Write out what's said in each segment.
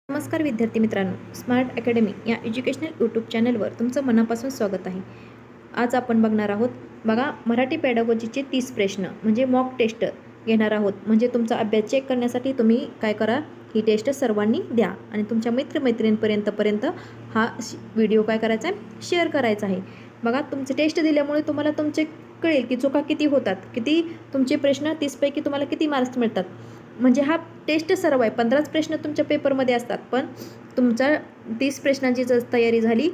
नमस्कार विद्यार्थी मित्रांनो, स्मार्ट अकॅडमी या एज्युकेशनल यूट्यूब चॅनलवर तुमचं मनापासून स्वागत आहे. आज आपण बघणार आहोत बघा मराठी पेडागॉजीचे 30 प्रश्न म्हणजे मॉक टेस्ट घेणार आहोत. म्हणजे तुमचा अभ्यास चेक करण्यासाठी तुम्ही काय करा, ही टेस्ट सर्वांनी द्या आणि तुमच्या मित्रमैत्रिणींपर्यंत हा व्हिडिओ काय करायचा आहे, शेअर करायचा आहे. बघा तुमचे टेस्ट दिल्यामुळे तुम्हाला तुमचे कळेल की चुका किती होतात, किती तुमचे प्रश्न 30पैकी तुम्हाला किती मार्क्स मिळतात. म्हणजे हा टेस्ट सराव आहे. 15च प्रश्न तुमच्या पेपरमध्ये असतात, पण तुमच्या 30 प्रश्नांची जर तयारी झाली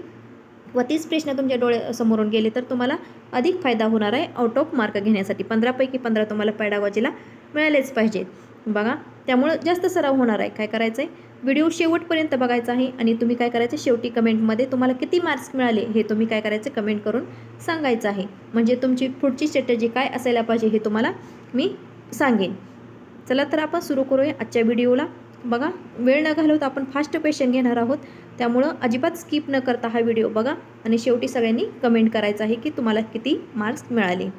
व 30 प्रश्न तुमच्या डोळ्यासमोरून गेले तर तुम्हाला अधिक फायदा होणार आहे आउट ऑफ मार्क घेण्यासाठी. 15पैकी 15 तुम्हाला पेडागॉजीला मिळालेच पाहिजेत. बघा त्यामुळं जास्त सराव होणार आहे. काय करायचं आहे, व्हिडिओ शेवटपर्यंत बघायचा आहे आणि तुम्ही काय करायचं, शेवटी कमेंटमध्ये तुम्हाला किती मार्क्स मिळाले हे तुम्ही काय करायचं, कमेंट करून सांगायचं आहे. म्हणजे तुमची पुढची स्ट्रॅटेजी काय असायला पाहिजे हे तुम्हाला मी सांगेन. चला तर आपण सुरू करूया आजच्या व्हिडिओला. बघा वेळ न घालवता आपण फास्ट क्वेश्चन घेणार आहोत, त्यामुळं अजिबात स्किप न करता हा व्हिडिओ बघा आणि शेवटी सगळ्यांनी कमेंट करायचं आहे की तुम्हाला किती मार्क्स मिळाले.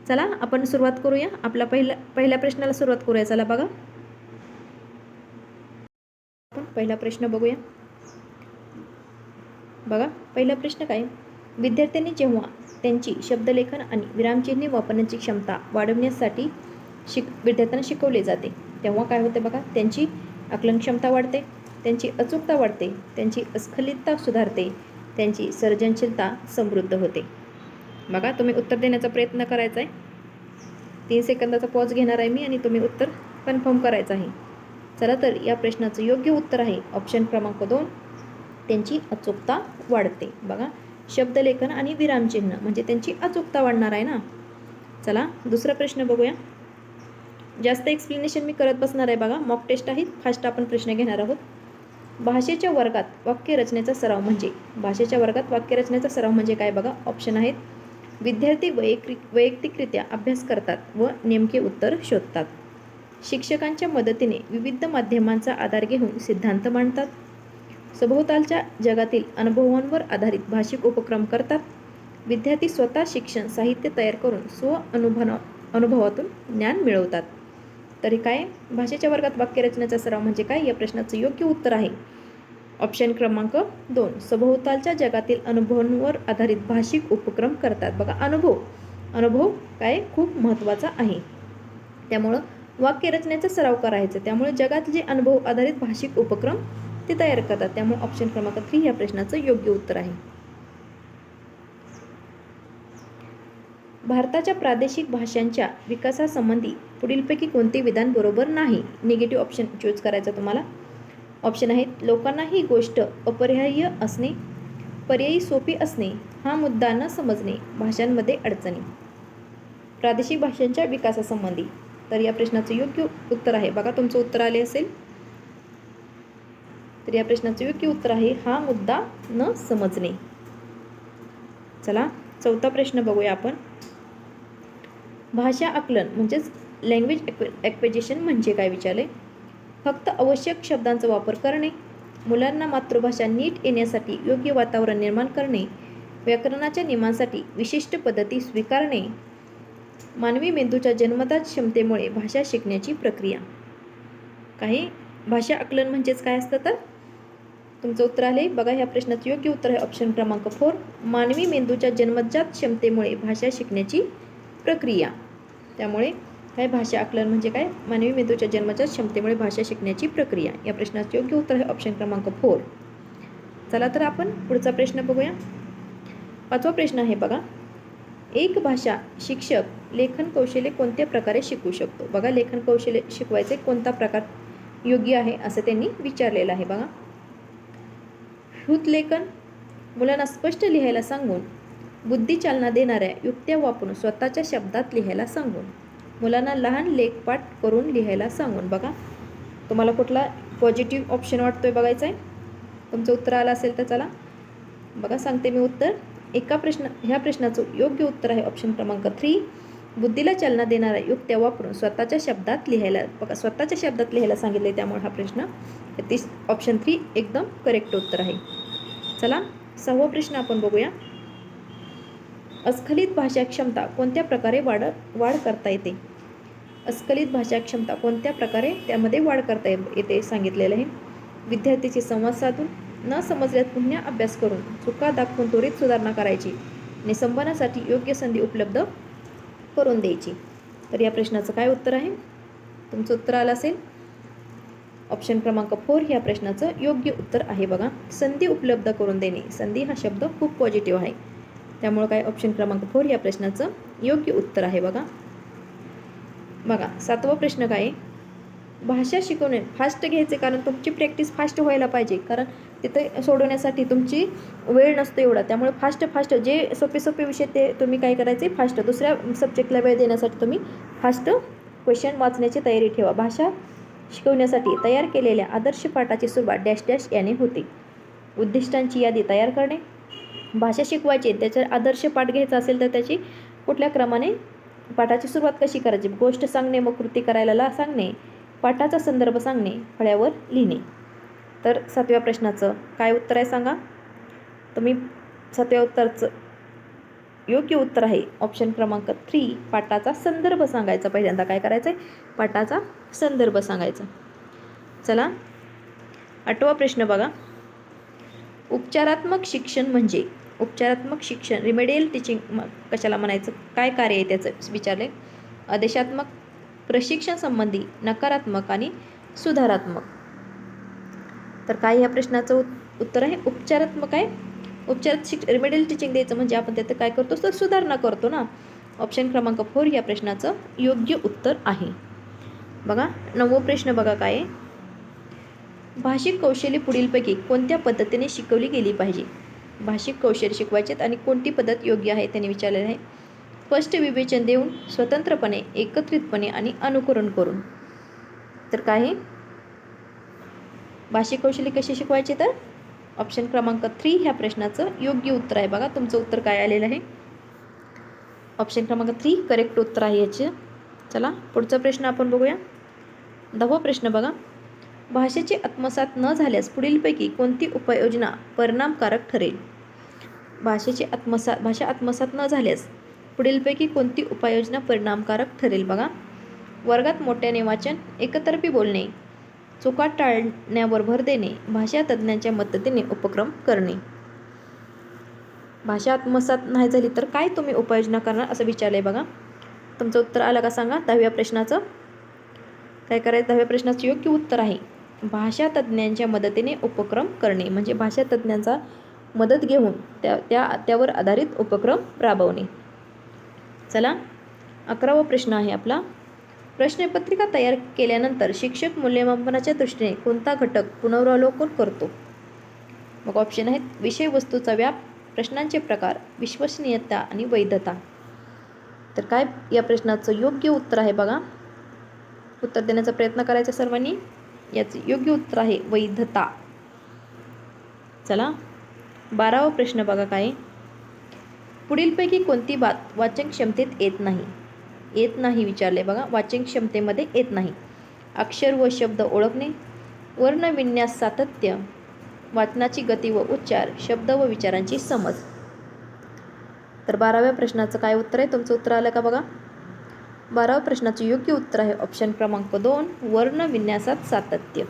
चला आपण सुरुवात करूया. आपला पहिल्या प्रश्नाला सुरुवात करूया. चला बघा आपण पहिला प्रश्न बघूया. बघा पहिला प्रश्न काय, विद्यार्थ्यांनी जेव्हा त्यांची शब्दलेखन आणि विरामचिन्हे वापरण्याची क्षमता वाढवण्यासाठी विद्यार्थ्यांना शिकवले जाते तेव्हा काय होते बघा, त्यांची आकलन क्षमता वाढते, त्यांची अचूकता वाढते, त्यांची अस्खलितता सुधारते, त्यांची सर्जनशीलता समृद्ध होते. बघा तुम्ही उत्तर देण्याचा प्रयत्न करायचा आहे. 3 सेकंदाचा पॉज घेणार आहे मी आणि तुम्ही उत्तर कन्फर्म करायचं आहे. चला तर या प्रश्नाचं योग्य उत्तर आहे ऑप्शन क्रमांक 2, त्यांची अचूकता वाढते. बघा शब्दलेखन आणि विरामचिन्ह म्हणजे त्यांची अचूकता वाढणार आहे ना. चला दुसरा प्रश्न बघूया. जास्त एक्सप्लेनेशन मी करत बसणार आहे. बघा मॉक टेस्ट आहे, फास्ट आपण प्रश्न घेणार आहोत. भाषेच्या वर्गात वाक्यरचनेचा सराव म्हणजे, भाषेच्या वर्गात वाक्यरचनेचा सराव म्हणजे काय बघा, ऑप्शन आहेत. विद्यार्थी वैयक्तिकरित्या अभ्यास करतात व नेमके उत्तर शोधतात. शिक्षकांच्या मदतीने विविध माध्यमांचा आधार घेऊन सिद्धांत मांडतात. सभोवतालच्या जगातील अनुभवांवर आधारित भाषिक उपक्रम करतात. विद्यार्थी स्वतः शिक्षण साहित्य तयार करून अनुभवातून ज्ञान मिळवतात. तरी काय, भाषेच्या वर्गात वाक्यरचनेचा सराव म्हणजे काय, या प्रश्नाचं योग्य उत्तर आहे ऑप्शन क्रमांक 2, सभोवतालच्या जगातील अनुभवांवर आधारित भाषिक उपक्रम करतात. बघा अनुभव काय खूप महत्त्वाचा आहे, त्यामुळं वाक्यरचनेचा सराव करायचा. त्यामुळे जगात जे अनुभव आधारित भाषिक उपक्रम ते तयार करतात. त्यामुळे ऑप्शन क्रमांक 3 या प्रश्नाचं योग्य उत्तर आहे. भारताच्या प्रादेशिक भाषांच्या विकासासंबंधी पुढीलपैकी कोणते विधान बरोबर नाही. निगेटिव्ह ऑप्शन चूज करायचा तुम्हाला. ऑप्शन आहेत, लोकांना ही गोष्ट अपरिहार्य असणे, पर्यायी सोपी असणे, हा मुद्दा न समजणे, भाषांमध्ये अडचणी. प्रादेशिक भाषांच्या विकासासंबंधी, तर या प्रश्नाचं योग्य उत्तर आहे. बघा तुमचं उत्तर आले असेल तर या प्रश्नाचं योग्य उत्तर आहे हा मुद्दा न समजणे. चला चौथा प्रश्न बघूया आपण. भाषा आकलन म्हणजेच लँग्वेज ॲक्विजिशन म्हणजे काय विचारले. फक्त आवश्यक शब्दांचा वापर करणे, मुलांना मातृभाषा नीट येण्यासाठी योग्य वातावरण निर्माण करणे, व्याकरणाच्या नियमांसाठी विशिष्ट पद्धती स्वीकारणे, मानवी मेंदूच्या जन्मजात क्षमतेमुळे भाषा शिकण्याची प्रक्रिया. काही भाषा आकलन म्हणजेच काय असतं, तर तुमचं उत्तर आले. बघा ह्या प्रश्नाचं योग्य उत्तर आहे ऑप्शन क्रमांक 4, मानवी मेंदूच्या जन्मजात क्षमतेमुळे भाषा शिकण्याची प्रक्रिया. त्यामुळे काय, भाषा आकलन म्हणजे काय, मानवी मेंदूच्या जन्मजात क्षमतेमुळे भाषा शिकण्याची प्रक्रिया. या प्रश्नाचं योग्य उत्तर आहे ऑप्शन क्रमांक 4. चला तर आपण पुढचा प्रश्न बघूया. 5वा प्रश्न आहे बघा, एक भाषा शिक्षक लेखन कौशल्य कोणत्या प्रकारे शिकवू शकतो. बघा लेखन कौशल्य शिकवायचे कोणता प्रकार योग्य आहे असं त्यांनी विचारलेलं आहे. बघा हृदलेखन, मुलांना स्पष्ट लिहायला सांगून बुद्धिचालना देणाऱ्या युक्त्या वापरून स्वतःच्या शब्दात लिहायला सांगून, मुलांना लहान लेखपाठ करून लिहायला सांगून. बघा तुम्हाला कुठला पॉझिटिव्ह ऑप्शन वाटतोय बघायचा आहे. तुमचं उत्तर आलं असेल तर चला बघा सांगते मी उत्तर. ह्या प्रश्नाचं योग्य उत्तर आहे ऑप्शन क्रमांक 3, बुद्धीला चालना देणाऱ्या युक्त्या वापरून स्वतःच्या शब्दात लिहायला. बघा स्वतःच्या शब्दात लिहायला सांगितले, त्यामुळे हा प्रश्न ऑप्शन 3 एकदम करेक्ट उत्तर आहे. चला 6वा प्रश्न आपण बघूया. अस्खलित भाषा क्षमता कोणत्या प्रकारे वाढ करता येते. अस्खलित भाषा क्षमता कोणत्या प्रकारे त्यामध्ये वाढ करता येते सांगितलेलं आहे. विद्यार्थ्याची संवाद साधून, न समजल्यास पुन्हा अभ्यास करून, चुका दाखवून त्वरित सुधारणा करायची आणि संवादासाठी योग्य संधी उपलब्ध करून द्यायची. तर या प्रश्नाचं काय उत्तर आहे? तुमचं उत्तर आलं असेल ऑप्शन क्रमांक 4 ह्या प्रश्नाचं योग्य उत्तर आहे बघा. संधी उपलब्ध करून देणे. संधी हा शब्द खूप पॉझिटिव्ह आहे, त्यामुळं काय ऑप्शन क्रमांक 4 या प्रश्नाचं योग्य उत्तर आहे बघा. बघा 7वा प्रश्न काय आहे? भाषा शिकवणे फास्ट घ्यायचे, कारण तुमची प्रॅक्टिस फास्ट व्हायला पाहिजे, कारण तिथे सोडवण्यासाठी तुमची वेळ नसतो एवढा, त्यामुळे फास्ट जे सोपे विषय ते तुम्ही काय करायचे फास्ट, दुसऱ्या सब्जेक्टला वेळ देण्यासाठी तुम्ही फास्ट क्वेश्चन वाचण्याची तयारी ठेवा. भाषा शिकवण्यासाठी तयार केलेल्या आदर्श पाठाची सुरुवात डॅश डॅश याने होते. उद्दिष्टांची यादी तयार करणे. भाषा शिकवायची, त्याचा आदर्श पाठ घ्यायचा असेल तर त्याची कुठल्या क्रमाने पाठाची सुरुवात कशी करायची, गोष्ट सांगणे, मग कृती करायला सांगणे, पाठाचा संदर्भ सांगणे, फळ्यावर लिहिणे. तर 7व्या प्रश्नाचं काय उत्तर आहे सांगा. तुम्ही 7व्या उत्तराचं योग्य उत्तर आहे ऑप्शन क्रमांक 3 पाठाचा संदर्भ सांगायचा. पहिल्यांदा काय करायचं आहे? पाठाचा संदर्भ सांगायचा. चला 8वा प्रश्न बघा. उपचारात्मक शिक्षण म्हणजे उपचारात्मक शिक्षण रिमेडियल टीचिंग कशाला म्हणायचं, काय कार्य आहे त्याचं विचारले. आदेशात्मक, प्रशिक्षण संबंधी, नकारात्मक आणि सुधारात्मक. तर काय ह्या प्रश्नाचं उत्तर आहे? उपचारात्मक आहे. उपचारात रिमेडियल टीचिंग द्यायचं म्हणजे आपण त्यात काय करतो तर सुधारणा करतो ना. ऑप्शन क्रमांक 4 या प्रश्नाचं योग्य उत्तर आहे बघा. 9वा प्रश्न बघा काय आहे? भाषिक कौशल्य पुढीलपैकी कोणत्या पद्धतीने शिकवली गेली पाहिजे. भाषिक कौशल्य शिकवायचे आणि कोणती पद्धत योग्य आहे त्यांनी विचारलेलं आहे. स्पष्ट विवेचन देऊन, स्वतंत्रपणे, एकत्रितपणे आणि अनुकरण करून. तर काय आहे? भाषिक कौशल्य कशी शिकवायचे तर ऑप्शन क्रमांक 3 ह्या प्रश्नाचं योग्य उत्तर आहे बघा. तुमचं उत्तर काय आलेलं आहे? ऑप्शन क्रमांक 3 करेक्ट उत्तर आहे याचे. चला पुढचा प्रश्न आपण बघूया. 10वा प्रश्न बघा. भाषेचे आत्मसात न झाल्यास पुढीलपैकी कोणती उपाययोजना परिणामकारक ठरेल. भाषा आत्मसात न झाल्यास पुढीलपैकी कोणती उपाययोजना परिणामकारक ठरेल बघा. वर्गात मोठ्याने वाचन, एकतर्फी बोलणे, चुका टाळण्यावर भर देणे, भाषा तज्ज्ञांच्या मदतीने उपक्रम करणे. भाषा आत्मसात नाही झाली तर काय तुम्ही उपाययोजना करणार असं विचारलंय बघा. तुमचं उत्तर आलं का सांगा. 10व्या प्रश्नाचं काय करायचं? 10व्या प्रश्नाचं योग्य उत्तर आहे भाषा तज्ज्ञांच्या मदतीने उपक्रम करणे, म्हणजे भाषा तज्ज्ञांचा मदत घेऊन त्यावर आधारित उपक्रम राबवणे. चला 11वा प्रश्न आहे आपला. प्रश्नपत्रिका तयार केल्यानंतर शिक्षक मूल्यमापनाच्या दृष्टीने कोणता घटक पुनरावलोकन करतो. मग ऑप्शन आहेत विषय वस्तूचा व्याप, प्रश्नांचे प्रकार, विश्वसनीयता आणि वैधता. तर काय या प्रश्नाचं योग्य उत्तर आहे बघा. उत्तर देण्याचा प्रयत्न करायचा सर्वांनी. याचं योग्य उत्तर आहे वैधता. चला 12वा प्रश्न बघा काय. पुढीलपैकी कोणती बात वाचन क्षमतेत येत नाही विचारले बघा. वाचन क्षमतेमध्ये येत नाही. अक्षर व शब्द ओळखणे, वर्णविन्यास सातत्य, वाचनाची गती व उच्चार, शब्द व विचारांची समज. तर 12व्या प्रश्नाचं काय उत्तर आहे? तुमचं उत्तर आलं का बघा. 12व्या प्रश्नाचं योग्य उत्तर आहे ऑप्शन क्रमांक 2 वर्णविन्यासात सातत्य.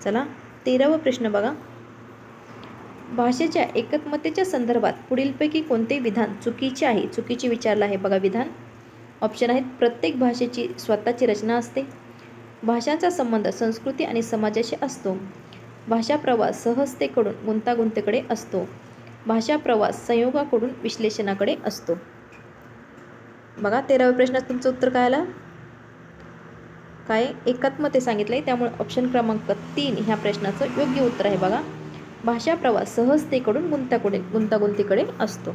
चला 13वा प्रश्न बघा. भाषेच्या एकत्मतेच्या संदर्भात पुढीलपैकी कोणते विधान चुकीचे आहे. चुकीचे विचारलं आहे बघा विधान. ऑप्शन आहेत प्रत्येक भाषेची स्वतःची रचना असते, भाषांचा संबंध संस्कृती आणि समाजाशी असतो, भाषा प्रवास सहजतेकडून गुंतागुंतीकडे असतो, भाषा प्रवास संयोगाकडून विश्लेषणाकडे असतो. बघा 13व्या प्रश्नात तुमचं उत्तर काय आलं? काय एकात्मते सांगितलंय, त्यामुळे ऑप्शन क्रमांक 3 ह्या प्रश्नाचं योग्य उत्तर आहे बघा. भाषा प्रवास सहजतेकडून गुंतागुंतीकडे असतो.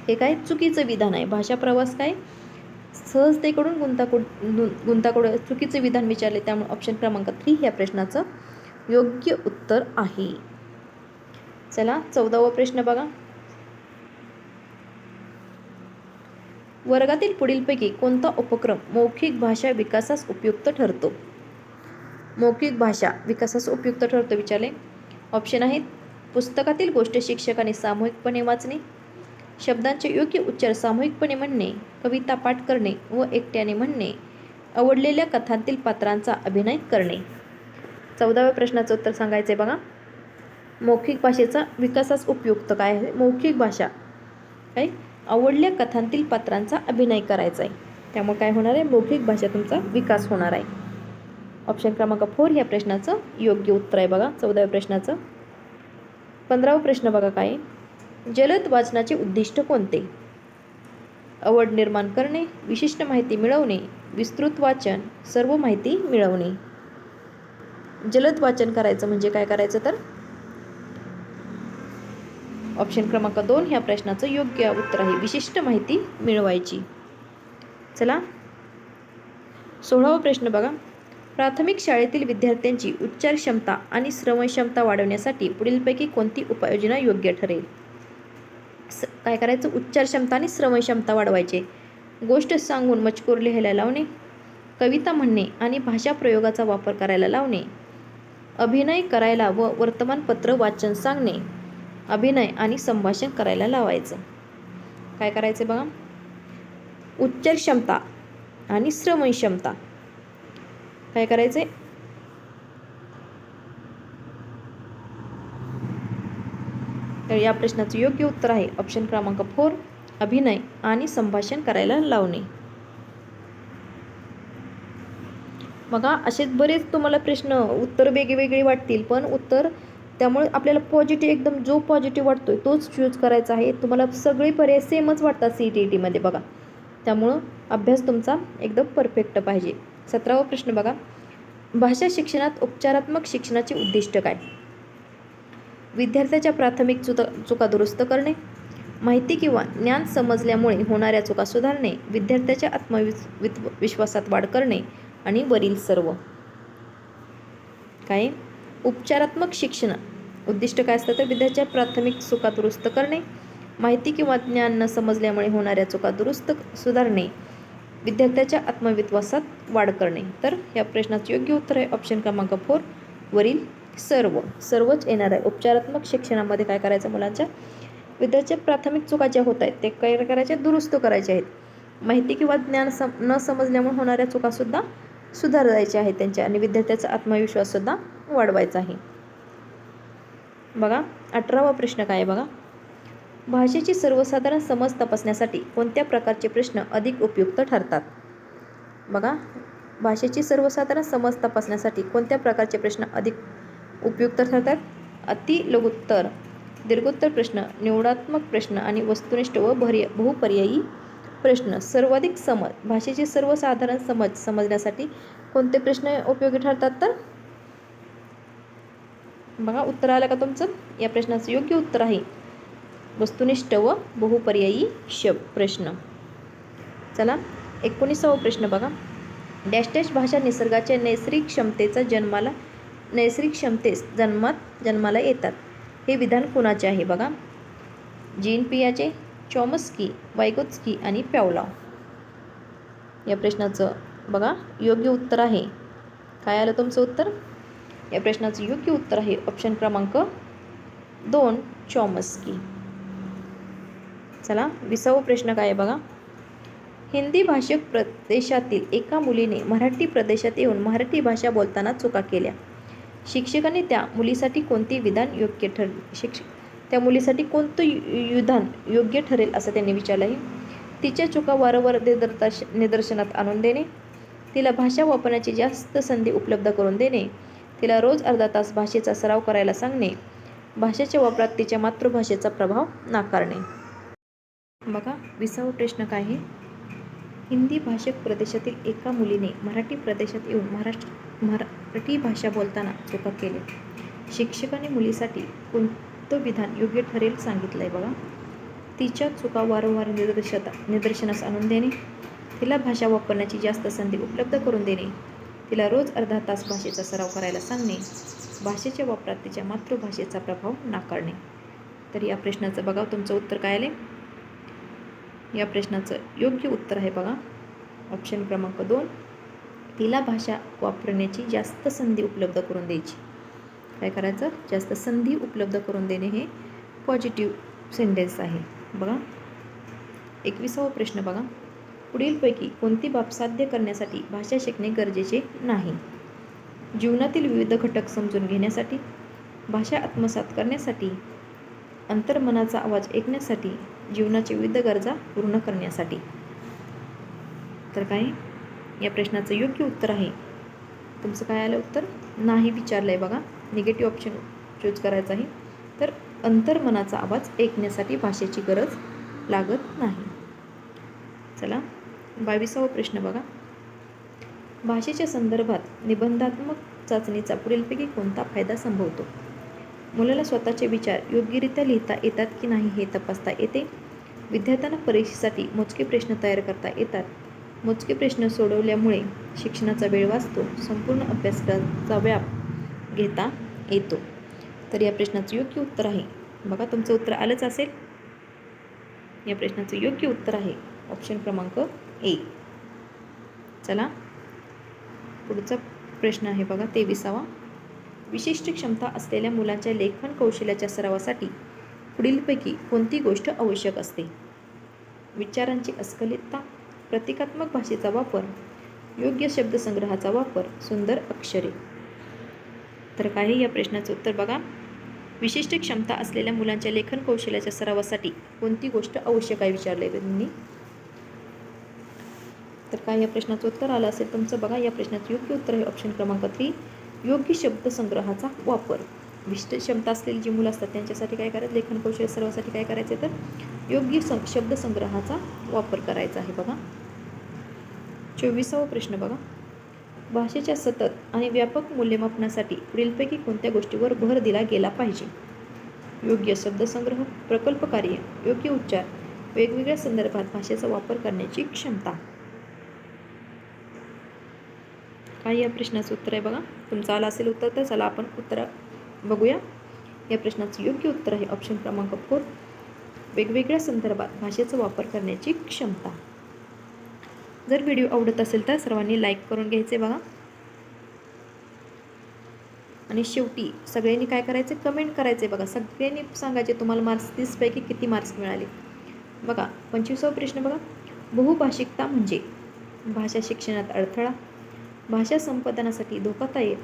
हे काय चुकीचं विधान आहे. भाषा प्रवास काय सहजतेकडून गुंतागुंतीकडे चुकीचं विधान विचारले, त्यामुळे ऑप्शन क्रमांक 3 ह्या प्रश्नाचं योग्य उत्तर आहे. चला 14वा प्रश्न बघा. वर्गातील पुढीलपैकी कोणता उपक्रम मौखिक भाषा विकासास उपयुक्त ठरतो. मौखिक भाषा विकासास उपयुक्त ठरतो विचारले. ऑप्शन आहेत पुस्तकातील गोष्ट शिक्षकाने सामूहिकपणे वाचणे, शब्दांचे योग्य उच्चार सामूहिकपणे म्हणणे, कविता पाठ करणे व एकट्याने म्हणणे, आवडलेल्या कथांतील पात्रांचा अभिनय करणे. 14व्या प्रश्नाचं उत्तर सांगायचं आहे बघा. मौखिक भाषेचा विकासास उपयुक्त काय आहे? मौखिक भाषा काय? आवडल्या कथांतील पात्रांचा अभिनय करायचा आहे. त्यामुळे काय होणार आहे? मौखिक भाषा तुमचा विकास होणार आहे. ऑप्शन क्रमांक 4 ह्या प्रश्नाचं योग्य उत्तर आहे बघा 14व्या प्रश्नाचं. 15वा प्रश्न बघा काय? जलद वाचनाचे उद्दिष्ट कोणते? आवड निर्माण करणे, विशिष्ट माहिती मिळवणे, विस्तृत वाचन, सर्व माहिती मिळवणे. जलद वाचन करायचं म्हणजे काय करायचं तर ऑप्शन क्रमांक 2 ह्या प्रश्नाचं योग्य उत्तर आहे विशिष्ट माहिती मिळवायची. चला 16वा प्रश्न बघा. प्राथमिक शाळेतील विद्यार्थ्यांची उच्चार क्षमता आणि श्रवण क्षमता वाढवण्यासाठी पुढीलपैकी कोणती उपाययोजना योग्य ठरेल? काय करायचं? उच्चार क्षमता आणि श्रवण क्षमता वाढवायचे. गोष्ट सांगून मजकूर लिहायला लावणे, कविता म्हणणे आणि भाषा प्रयोगाचा वापर करायला लावणे, अभिनय करायला व वर्तमानपत्र वाचन सांगणे, अभिनय आणि संभाषण करायला लावायचं. काय करायचं बघा? उच्चार क्षमता आणि श्रवण क्षमता काय करायचे? तर या प्रश्नाचं योग्य उत्तर आहे ऑप्शन क्रमांक 4 अभिनय आणि संभाषण करायला लावणे. बघा असेच बरेच तुम्हाला प्रश्न उत्तर वेगवेगळे वाटतील पण उत्तर त्यामुळे आपल्याला पॉझिटिव्ह एकदम जो पॉझिटिव्ह वाटतोय तोच चूज करायचा आहे. तुम्हाला सगळे पर्याय सेमच वाटतात CET मध्ये बघा. त्यामुळं अभ्यास तुमचा एकदम परफेक्ट पाहिजे. 17वा प्रश्न बघा. भाषा शिक्षणात उपचारात्मक शिक्षणाचे उद्दिष्ट काय? विद्यार्थ्याच्या प्राथमिक चुका दुरुस्त करणे, माहिती किंवा ज्ञान समजल्यामुळे होणाऱ्या चुका सुधारणे, विद्यार्थ्याच्या आत्मविश्वासात वाढ करणे आणि वरील सर्व. काय? उपचारात्मक शिक्षण उद्दिष्ट काय असतं तर विद्यार्थ्याच्या प्राथमिक चुका दुरुस्त करणे, माहिती किंवा ज्ञान न समजल्यामुळे होणाऱ्या चुका दुरुस्त सुधारणे, विद्यार्थ्याच्या आत्मविश्वासात वाढ करणे. तर या प्रश्नाचं योग्य उत्तर आहे ऑप्शन क्रमांक 4 वरील सर्वच येणार आहे. उपचारात्मक शिक्षणामध्ये काय करायचं? मुलांच्या विद्यार्थ्याच्या प्राथमिक चुका ज्या होत आहेत ते काय करायच्या? दुरुस्त करायच्या आहेत. माहिती किंवा ज्ञान न समजल्यामुळे होणाऱ्या चुकासुद्धा सुधारायच्या आहेत त्यांच्या आणि विद्यार्थ्याचा आत्मविश्वाससुद्धा वाढवायचा आहे. बघा 18वा प्रश्न काय आहे बघा. भाषेची सर्वसाधारण समज तपासण्यासाठी कोणत्या प्रकारचे प्रश्न अधिक उपयुक्त ठरतात? बघा भाषेची सर्वसाधारण समज तपासण्यासाठी कोणत्या प्रकारचे प्रश्न अधिक उपयुक्त ठरतात? अति लघुत्तर, दीर्घोत्तर प्रश्न, निवडात्मक प्रश्न आणि वस्तुनिष्ठ व बहुपर्यायी प्रश्न. सर्वाधिक समज भाषेची सर्वसाधारण समज समजण्यासाठी कोणते प्रश्न उपयोगी ठरतात तर बघा उत्तर आलं का तुमचं? या प्रश्नाचं योग्य उत्तर आहे वस्तुनिष्ठ व बहुपर्यायी प्रश्न. चला 19वा प्रश्न बघा. डॅश डॅश भाषा निसर्गाच्या नैसर्गिक जन्माला येतात. हे विधान कुणाचे आहे? बघा जीन पियाचे, चॉम्स्की, वायगोत्स्की आणि पॅवलॉव. या प्रश्नाचं बघा योग्य उत्तर आहे. काय आलं तुमचं उत्तर? या प्रश्नाचं योग्य उत्तर आहे ऑप्शन क्रमांक 2 चॉम्स्की. चला 20वा प्रश्न काय आहे बघा. हिंदी भाषक प्रदेशातील एका मुलीने मराठी प्रदेशात येऊन मराठी भाषा बोलताना चुका केल्या. शिक्षकांनी त्या मुलीसाठी कोणते विधान योग्य ठरले? त्या मुलीसाठी कोणतं विधान योग्य ठरेल असं त्यांनी विचारलं आहे. तिच्या चुका वारंवार निदर्शनात आणून देणे, तिला भाषा वापरण्याची जास्त संधी उपलब्ध करून देणे, तिला रोज अर्धा तास भाषेचा सराव करायला सांगणे, भाषेच्या वापरात तिच्या मातृभाषेचा प्रभाव नाकारणे. बघा 20वा प्रश्न काय आहे. हिंदी भाषक प्रदेशातील एका मुलीने मराठी प्रदेशात येऊन मराठी भाषा बोलताना चुका केल्या. शिक्षकांनी मुलीसाठी कोणतं विधान योग्य ठरेल सांगितलं आहे बघा. तिच्या चुका वारंवार निदर्शनास आणून देणे, तिला भाषा वापरण्याची जास्त संधी उपलब्ध करून देणे, तिला रोज अर्धा तास भाषेचा सराव करायला सांगणे, भाषेच्या वापरात तिच्या मातृभाषेचा प्रभाव नाकारणे. तर या प्रश्नाचं बघा तुमचं उत्तर काय आले? या प्रश्नाचं योग्य उत्तर आहे बघा ऑप्शन क्रमांक 2 तिला भाषा वापरण्याची जास्त संधी उपलब्ध करून द्यायची. काय करायचं? जास्त संधी उपलब्ध करून देणे हे पॉझिटिव्ह सेंटेन्स आहे. बघा 21वा प्रश्न बघा. पुढीलपैकी कोणती बाब साध्य करण्यासाठी भाषा शिकणे गरजेचे नाही? जीवनातील विविध घटक समजून घेण्यासाठी, भाषा आत्मसात करण्यासाठी, अंतर्मनाचा आवाज ऐकण्यासाठी, जीवनाच्या विविध गरजा पूर्ण करण्यासाठी. तर काय या प्रश्नाचं योग्य उत्तर आहे, तुमचं काय आलं उत्तर? नाही विचारलं आहे बघा. निगेटिव्ह ऑप्शन चूज करायचा आहे. तर अंतर्मनाचा आवाज ऐकण्यासाठी भाषेची गरज लागत नाही. चला 22वा प्रश्न बघा. भाषेच्या संदर्भात निबंधात्मक चाचणीचा पुढीलपैकी कोणता फायदा संभवतो? मुलाला स्वतःचे विचार योग्यरित्या लिहिता येतात की नाही हे तपासता येते. विद्यार्थ्यांना परीक्षेसाठी मोजके प्रश्न तयार करता येतात. मोजके प्रश्न सोडवल्यामुळे शिक्षणाचा वेळ वाचतो. संपूर्ण अभ्यासक्रमाचा व्याप घेता येतो. तर या प्रश्नाचं योग्य उत्तर आहे बघा, तुमचं उत्तर आलंच असेल. या प्रश्नाचं योग्य उत्तर आहे ऑप्शन क्रमांक ए. चला पुढचा प्रश्न आहे बघा 23वा. विशिष्ट क्षमता असलेल्या मुलांच्या लेखन कौशल्याच्या सरावासाठी पुढीलपैकी कोणती गोष्ट आवश्यक असते? विचारांची अस्खलितता, प्रतिकात्मक भाषेचा वापर, योग्य शब्दसंग्रहाचा वापर, सुंदर अक्षरे. तर काय या प्रश्नाचं उत्तर बघा. विशिष्ट क्षमता असलेल्या मुलांच्या लेखन कौशल्याच्या सरावासाठी कोणती गोष्ट आवश्यक आहे विचारले त्यांनी. तर काय या प्रश्नाचं उत्तर आलं असेल तुमचं बघा. या प्रश्नाचं योग्य उत्तर आहे ऑप्शन क्रमांक 3, योग्य शब्दसंग्रहाचा वापर. विशिष्ट क्षमता असलेली जी मुलं असतात त्यांच्यासाठी काय करायचं, लेखन कौशल्य सरावासाठी काय करायचं, तर योग्य शब्दसंग्रहाचा वापर करायचा आहे बघा. 24वा प्रश्न बघा. भाषेच्या सतत आणि व्यापक मूल्यमापनासाठी पुढीलपैकी कोणत्या गोष्टीवर भर दिला गेला पाहिजे? योग्य शब्दसंग्रह, प्रकल्प कार्य, योग्य उच्चार, वेगवेगळ्या संदर्भात भाषेचा वापर करण्याची क्षमता. काय या प्रश्नाचं उत्तर आहे बघा. तुमचं आलं असेल उत्तर तर चला आपण उत्तर बघूया. या प्रश्नाचं योग्य उत्तर आहे ऑप्शन क्रमांक 4, वेगवेगळ्या संदर्भात भाषेचा वापर करण्याची क्षमता. जर व्हिडिओ आवडत असेल तर सर्वांनी लाईक करून घ्यायचे बघा. आणि शेवटी सगळ्यांनी काय करायचे, कमेंट करायचे बघा. सगळ्यांनी सांगायचे तुम्हाला मार्क्स 30 पैकी किती मार्क्स मिळाले बघा. 25वा प्रश्न बघा. बहुभाषिकता म्हणजे भाषा शिक्षणात अडथळा, भाषा संपादनासाठी धोकादायक,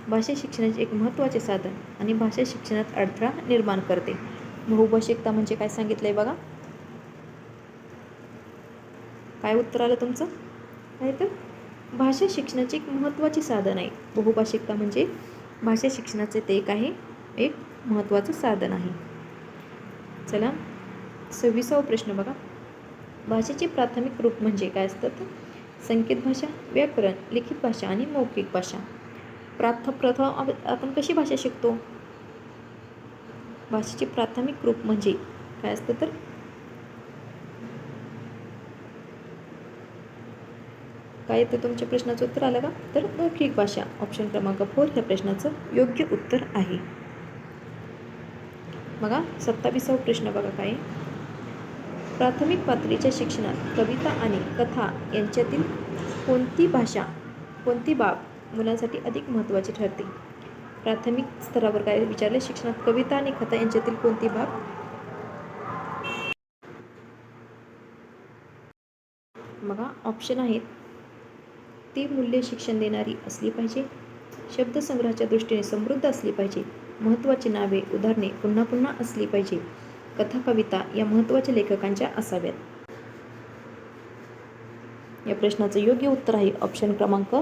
भाषा शिक्षणाचे एक महत्त्वाचे साधन आणि भाषा शिक्षणात अडथळा निर्माण करते. बहुभाषिकता म्हणजे काय सांगितलंय बघा. काय उत्तर आलं तुमचं? काय तर भाषा शिक्षणाचे एक महत्त्वाचे साधन आहे. बहुभाषिकता म्हणजे भाषा शिक्षणाचे ते एक आहे, एक महत्त्वाचं साधन आहे. चला 26वा प्रश्न बघा. भाषेचे प्राथमिक रूप म्हणजे काय असतात? संकेत भाषा, व्याकरण, लिखित भाषा आणि मौखिक भाषा. प्रथम आपण कशी भाषा शिकतो? भाषेचे प्राथमिक रूप म्हणजे काय असतं, तर काय तर तुमच्या प्रश्नाचं उत्तर आलं का? तर मौखिक भाषा. ऑप्शन क्रमांक 4 ह्या प्रश्नाचं योग्य उत्तर आहे बघा. 27वा प्रश्न बघा काय. प्राथमिक पातळीच्या शिक्षणात कविता आणि कथा यांच्यातील कोणती बाब मुलांसाठी अधिक महत्त्वाची ठरते? प्राथमिक स्तरावर काय विचारले, शिक्षणात कविता आणि कथा यांच्यातील कोणती बाब? बघा ऑप्शन आहेत. ती मूल्य शिक्षण देणारी असली पाहिजे, शब्दसंग्रहाच्या दृष्टीने समृद्ध असली पाहिजे, महत्त्वाची नावे उदाहरणे पुन्हा पुन्हा असली पाहिजे, कथा कविता या महत्त्वाच्या लेखकांच्या असाव्यात. या प्रश्नाचं योग्य उत्तर आहे ऑप्शन क्रमांक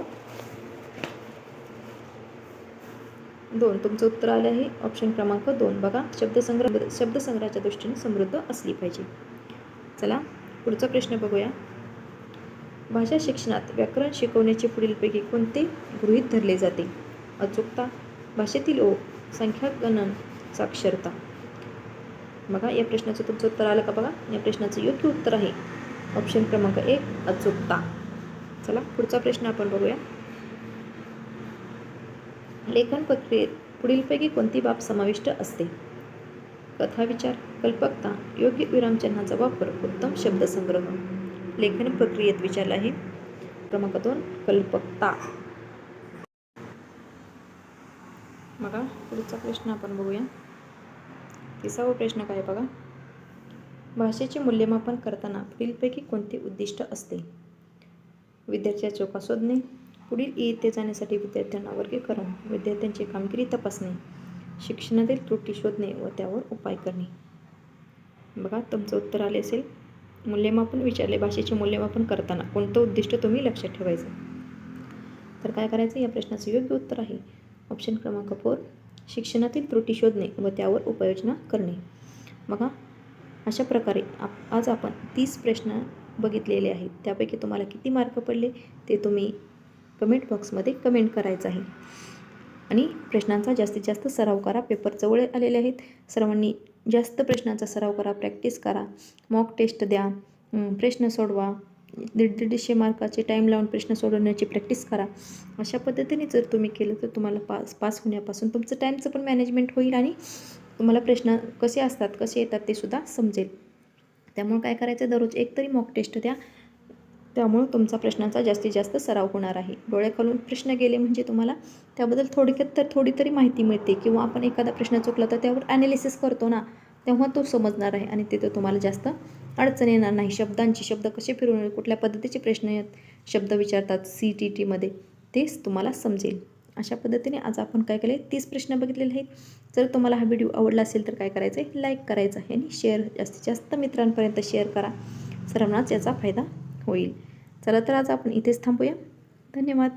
2. तुमचं उत्तर आलं आहे ऑप्शन क्रमांक 2 बघा. शब्दसंग्रहाच्या दृष्टीने समृद्ध असली पाहिजे. चला पुढचा प्रश्न बघूया. भाषा शिक्षणात व्याकरण शिकवण्याचे पुढीलपैकी कोणते गृहीत धरले जाते? अचूकता, भाषेतील ओघ, संख्यागणन, साक्षरता. बघा या प्रश्नाचं तुमचं उत्तर आलं का बघा. या प्रश्नाचं योग्य उत्तर आहे ऑप्शन क्रमांक 1 अचूकता. चला पुढचा प्रश्न आपण बघूया. लेखन प्रक्रियेत पुढीलपैकी कोणती बाब समाविष्ट असते? कथा विचार, कल्पकता, योग्य विरामचिन्हाचा वापर, उत्तम शब्दसंग्रह. लेखन प्रक्रियेत विचारलं आहे क्रमांक 2 कल्पकता. बघा पुढचा प्रश्न आपण बघूया. 30वा प्रश्न काय बघा. भाषेचे मूल्यमापन करताना पुढीलपैकी कोणते उद्दिष्ट असते? विद्यार्थ्याच्या चुका शोधणे, पुढील इयत्तेत जाण्यासाठी विद्यार्थ्यांना वर्गीकरण, विद्यार्थ्यांची कामगिरी तपासणे, शिक्षणातील त्रुटी शोधणे व त्यावर उपाय करणे. बघा तुमचं उत्तर आले असेल. मूल्यमापन विचारले, भाषेचे मूल्यमापन करताना कोणतं उद्दिष्ट तुम्ही लक्षात ठेवायचं. तर काय करायचं, या प्रश्नाचं योग्य उत्तर आहे ऑप्शन क्रमांक 4, शिक्षणातील त्रुटी शोधणे व त्यावर उपाययोजना करणे. बघा अशा प्रकारे आज आपण 30 प्रश्न बघितलेले आहेत. त्यापैकी तुम्हाला किती मार्क पडले ते तुम्ही कमेंट बॉक्समध्ये कमेंट करायचं आहे. आणि प्रश्नांचा जास्तीत जास्त सराव करा. पेपर जवळ आलेले आहेत. सर्वांनी जास्त प्रश्नांचा सराव करा, प्रॅक्टिस करा, मॉक टेस्ट द्या, प्रश्न सोडवा, 150 मार्काचे टाईम लावून प्रश्न सोडवण्याची प्रॅक्टिस करा. अशा पद्धतीने जर तुम्ही केलं तर तुम्हाला पास होण्यापासून तुमचं टाईमचं पण मॅनेजमेंट होईल आणि तुम्हाला प्रश्न कसे असतात, कसे येतात ते सुद्धा समजेल. त्यामुळे काय करायचं, दररोज एक तरी मॉक टेस्ट द्या. त्यामुळं तुमचा प्रश्नांचा जास्तीत जास्त सराव होणार आहे. डोळ्याखालून प्रश्न गेले म्हणजे तुम्हाला त्याबद्दल थोडक्यात तर थोडी तरी माहिती मिळते, किंवा आपण एखादा प्रश्न चुकला तर त्यावर ॲनालिसिस करतो ना, तेव्हा तो समजणार आहे आणि तिथं तुम्हाला जास्त अडचण येणार नाही. शब्द कसे फिरवून कुठल्या पद्धतीचे प्रश्न शब्द विचारतात CTTमध्ये तेच तुम्हाला समजेल. अशा पद्धतीने आज आपण काय केले, 30 प्रश्न बघितलेले आहेत. जर तुम्हाला हा व्हिडिओ आवडला असेल तर काय करायचं आहे, लाईक करायचं आहे आणि शेअर जास्तीत जास्त मित्रांपर्यंत शेअर करा. सर्वांनाच याचा फायदा होईल. चला तर आज आपण इथेच थांबूया. धन्यवाद.